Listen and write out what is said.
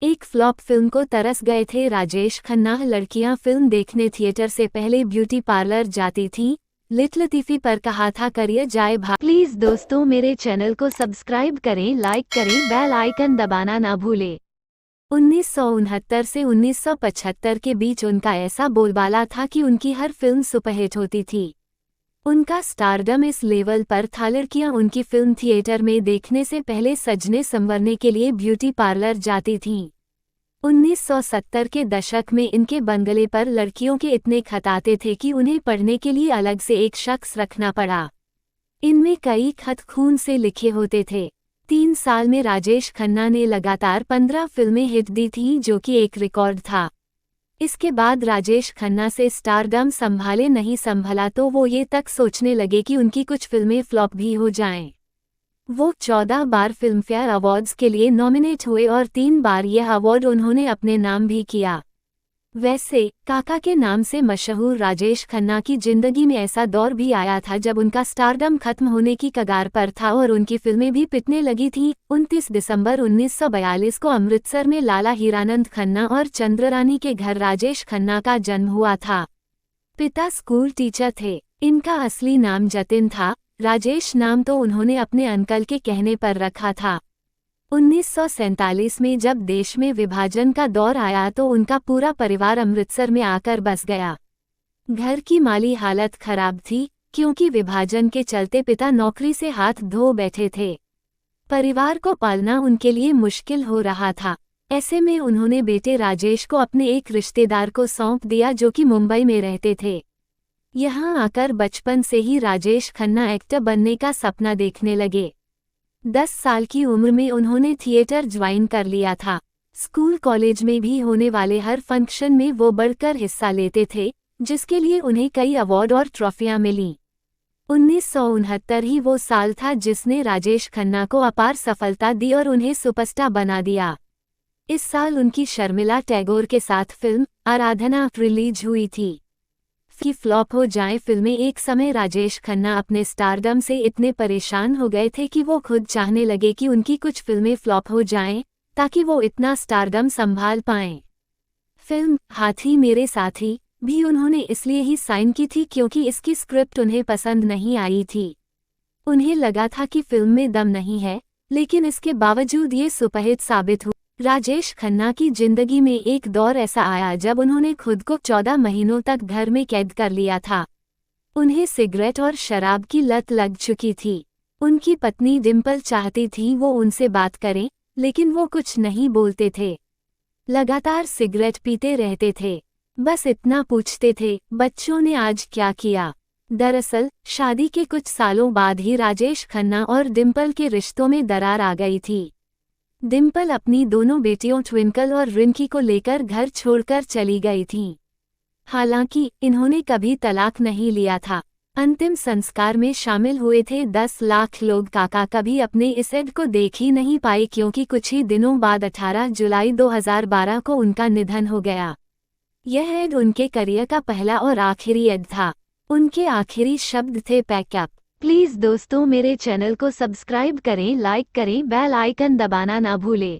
एक flop film को तरस गए थे राजेश खन्ना। लड़कियां फिल्म देखने थिएटर से पहले ब्यूटी पार्लर जाती थीं। लतीफ़ी पर कहा था करिए जाए भाई। प्लीज दोस्तों मेरे चैनल को सब्सक्राइब करें, लाइक करें, बेल आइकन दबाना ना भूलें। 1969 से 1975 के बीच उनका ऐसा बोलबाला था कि उनकी हर फिल्म सुपरहिट होती थी। उनका स्टारडम इस लेवल पर था, लड़कियां उनकी फिल्म थिएटर में देखने से पहले सजने संवरने के लिए ब्यूटी पार्लर जाती थीं। 1970 के दशक में इनके बंगले पर लड़कियों के इतने खत आते थे कि उन्हें पढ़ने के लिए अलग से एक शख्स रखना पड़ा। इनमें कई खत खून से लिखे होते थे। 3 साल में राजेश खन्ना ने लगातार 15 फिल्में हिट दी थीं, जो कि एक रिकॉर्ड था। इसके बाद राजेश खन्ना से स्टारडम संभाले नहीं संभला तो वो ये तक सोचने लगे कि उनकी कुछ फिल्में फ्लॉप भी हो जाएं। वो 14 बार फिल्मफेयर अवार्ड्स के लिए नॉमिनेट हुए और 3 बार यह अवार्ड उन्होंने अपने नाम भी किया। वैसे काका के नाम से मशहूर राजेश खन्ना की जिंदगी में ऐसा दौर भी आया था जब उनका स्टारडम खत्म होने की कगार पर था और उनकी फिल्में भी पिटने लगी थीं। 29 दिसंबर 1942 को अमृतसर में लाला हीरानंद खन्ना और चंद्ररानी के घर राजेश खन्ना का जन्म हुआ था। पिता स्कूल टीचर थे। इनका असली नाम जतिन था। राजेश नाम तो उन्होंने अपने अंकल के कहने पर रखा था। 1947 में जब देश में विभाजन का दौर आया तो उनका पूरा परिवार अमृतसर में आकर बस गया। घर की माली हालत खराब थी क्योंकि विभाजन के चलते पिता नौकरी से हाथ धो बैठे थे। परिवार को पालना उनके लिए मुश्किल हो रहा था। ऐसे में उन्होंने बेटे राजेश को अपने एक रिश्तेदार को सौंप दिया जो कि मुंबई में रहते थे। यहाँ आकर बचपन से ही राजेश खन्ना एक्टर बनने का सपना देखने लगे। 10 साल की उम्र में उन्होंने थिएटर ज्वाइन कर लिया था। स्कूल कॉलेज में भी होने वाले हर फंक्शन में वो बढ़कर हिस्सा लेते थे, जिसके लिए उन्हें कई अवार्ड और ट्रॉफियां मिलीं। 1969 ही वो साल था जिसने राजेश खन्ना को अपार सफलता दी और उन्हें सुपरस्टार बना दिया। इस साल उनकी शर्मिला टैगोर के साथ फिल्म आराधना रिलीज हुई थी। कि फ्लॉप हो जाएं फिल्में। एक समय राजेश खन्ना अपने स्टारडम से इतने परेशान हो गए थे कि वो खुद चाहने लगे कि उनकी कुछ फिल्में फ्लॉप हो जाएं ताकि वो इतना स्टारडम संभाल पाएं। फिल्म हाथी मेरे साथी भी उन्होंने इसलिए ही साइन की थी क्योंकि इसकी स्क्रिप्ट उन्हें पसंद नहीं आई थी। उन्हें लगा था कि फिल्म में दम नहीं है, लेकिन इसके बावजूद ये सुपरहिट साबित हुई। राजेश खन्ना की जिंदगी में एक दौर ऐसा आया जब उन्होंने खुद को 14 महीनों तक घर में कैद कर लिया था। उन्हें सिगरेट और शराब की लत लग चुकी थी। उनकी पत्नी डिम्पल चाहती थी वो उनसे बात करें, लेकिन वो कुछ नहीं बोलते थे। लगातार सिगरेट पीते रहते थे। बस इतना पूछते थे, बच्चों ने आज क्या किया। दरअसल शादी के कुछ सालों बाद ही राजेश खन्ना और डिम्पल के रिश्तों में दरार आ गई थी। डिम्पल अपनी दोनों बेटियों ट्विंकल और रिंकी को लेकर घर छोड़कर चली गई थीं। हालांकि इन्होंने कभी तलाक नहीं लिया था। अंतिम संस्कार में शामिल हुए थे 10 लाख लोग। काका कभी अपने इस एड को देख ही नहीं पाए क्योंकि कुछ ही दिनों बाद 18 जुलाई 2012 को उनका निधन हो गया। यह एड उनके करियर का पहला और आखिरी एड था। उनके आखिरी शब्द थे पैकअप। प्लीज दोस्तों मेरे चैनल को सब्सक्राइब करें, लाइक करें, बेल आइकन दबाना ना भूलें।